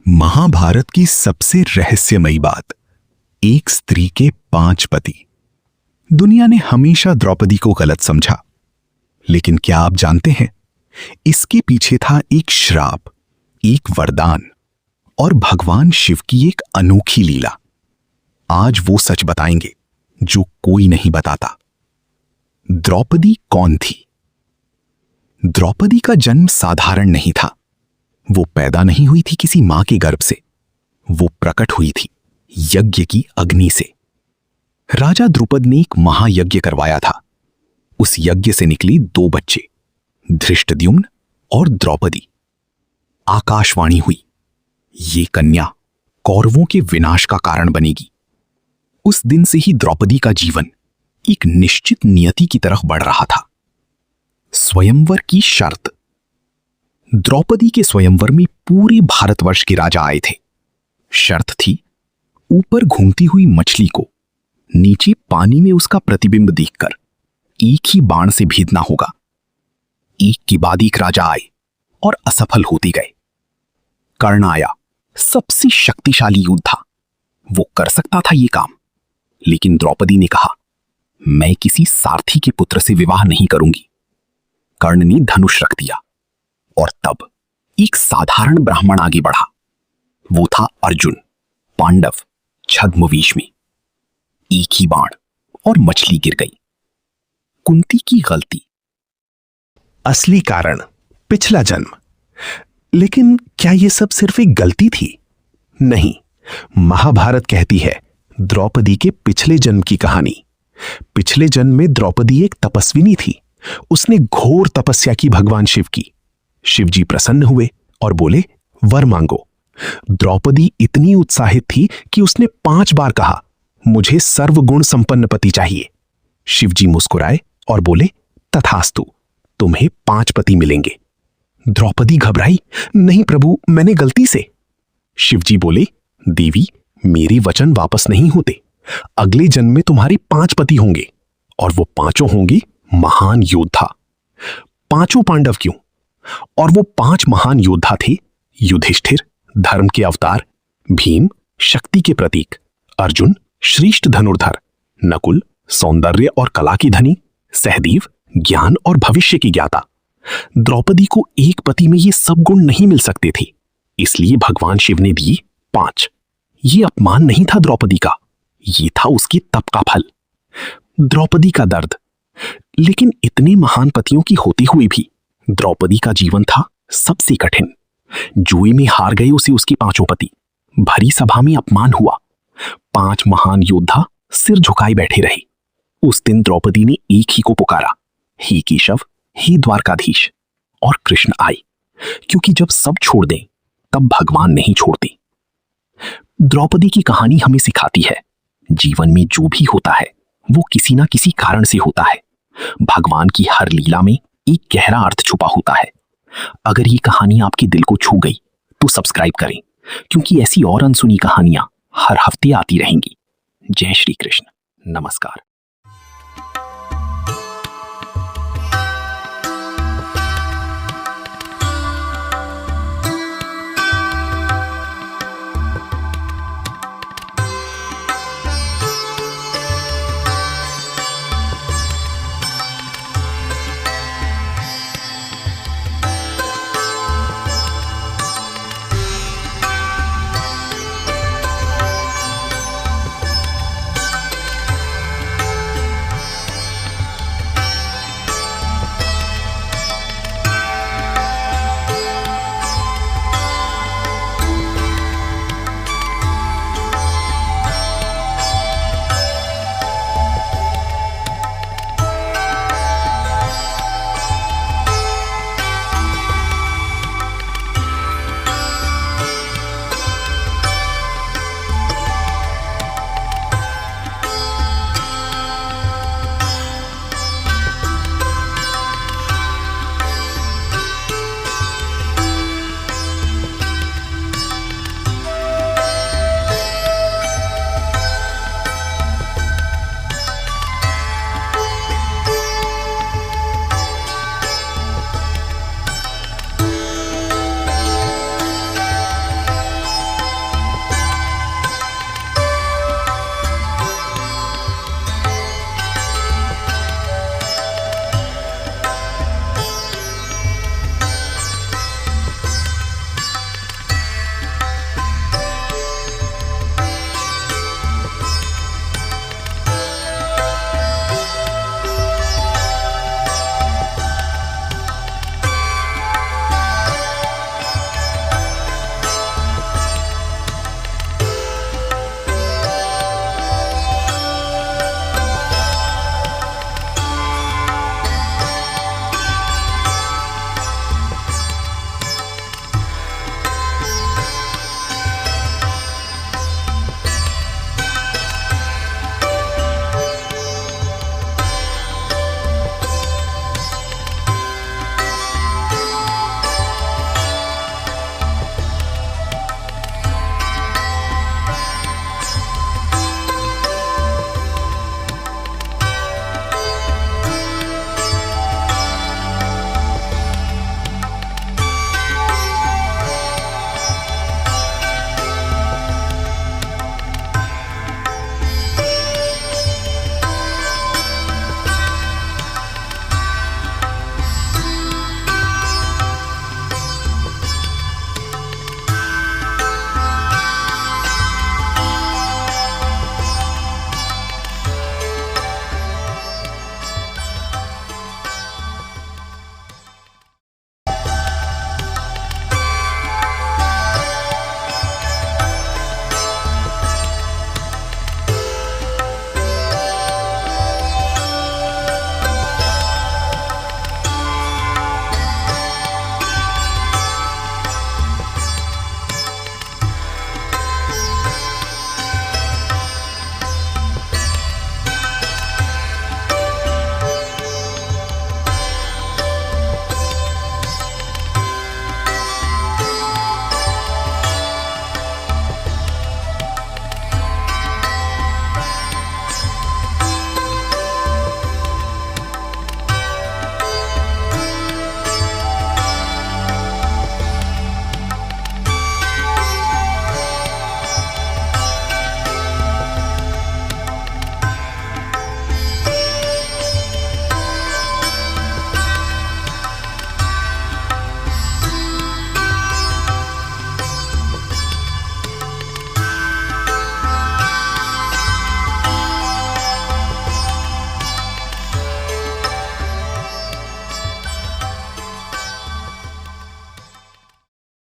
महाभारत की सबसे रहस्यमयी बात, एक स्त्री के 5 पति। दुनिया ने हमेशा द्रौपदी को गलत समझा, लेकिन क्या आप जानते हैं, इसके पीछे था एक श्राप, एक वरदान और भगवान शिव की एक अनोखी लीला। आज वो सच बताएंगे जो कोई नहीं बताता। द्रौपदी कौन थी? द्रौपदी का जन्म साधारण नहीं था। वो पैदा नहीं हुई थी किसी मां के गर्भ से, वो प्रकट हुई थी यज्ञ की अग्नि से। राजा द्रुपद ने एक महायज्ञ करवाया था। उस यज्ञ से निकली 2 बच्चे, धृष्टद्युम्न और द्रौपदी। आकाशवाणी हुई, ये कन्या कौरवों के विनाश का कारण बनेगी। उस दिन से ही द्रौपदी का जीवन एक निश्चित नियति की तरफ बढ़ रहा था। स्वयंवर की शर्त। द्रौपदी के स्वयंवर में पूरे भारतवर्ष के राजा आए थे। शर्त थी, ऊपर घूमती हुई मछली को नीचे पानी में उसका प्रतिबिंब देखकर एक ही बाण से भेदना होगा। एक के बाद एक राजा आए और असफल होते गए। कर्ण आया, सबसे शक्तिशाली योद्धा। वो कर सकता था ये काम, लेकिन द्रौपदी ने कहा, मैं किसी सारथी के पुत्र से विवाह नहीं करूंगी। कर्ण ने धनुष रख दिया और तब एक साधारण ब्राह्मण आगे बढ़ा। वो था अर्जुन, पांडव, छद्मवेश में। एक ही बाण और मछली गिर गई। कुंती की गलती। असली कारण पिछला जन्म। लेकिन क्या यह सब सिर्फ एक गलती थी? नहीं, महाभारत कहती है द्रौपदी के पिछले जन्म की कहानी। पिछले जन्म में द्रौपदी एक तपस्विनी थी। उसने घोर तपस्या की भगवान शिव की। शिवजी प्रसन्न हुए और बोले, वर मांगो। द्रौपदी इतनी उत्साहित थी कि उसने 5 बार कहा, मुझे सर्वगुण संपन्न पति चाहिए। शिवजी मुस्कुराए और बोले, तथास्तु, तुम्हें 5 पति मिलेंगे। द्रौपदी घबराई, नहीं प्रभु, मैंने गलती से। शिवजी बोले, देवी, मेरे वचन वापस नहीं होते। अगले जन्म में तुम्हारी 5 पति होंगे और वो 5 होंगे महान योद्धा। 5 पांडव क्यों? और वो 5 महान योद्धा थे, युधिष्ठिर, धर्म के अवतार, भीम, शक्ति के प्रतीक, अर्जुन, श्रेष्ठ धनुर्धर, नकुल, सौंदर्य और कला की धनी, सहदेव, ज्ञान और भविष्य की ज्ञाता। द्रौपदी को एक पति में ये सब गुण नहीं मिल सकते थे, इसलिए भगवान शिव ने दिए 5। ये अपमान नहीं था द्रौपदी का, ये था उसके तप का फल। द्रौपदी का दर्द। लेकिन इतने महान पतियों की होते हुए भी द्रौपदी का जीवन था सबसे कठिन। जुए में हार गए उसे उसके 5 पति। भरी सभा में अपमान हुआ। 5 महान योद्धा सिर झुकाए बैठे रहे। उस दिन द्रौपदी ने एक ही को पुकारा, हे केशव, हे द्वारकाधीश। और कृष्ण आए, क्योंकि जब सब छोड़ दें तब भगवान नहीं छोड़ते। द्रौपदी की कहानी हमें सिखाती है, जीवन में जो भी होता है वो किसी ना किसी कारण से होता है। भगवान की हर लीला में एक गहरा अर्थ छुपा होता है। अगर ये कहानी आपके दिल को छू गई तो सब्सक्राइब करें, क्योंकि ऐसी और अनसुनी कहानियां हर हफ्ते आती रहेंगी। जय श्री कृष्ण। नमस्कार।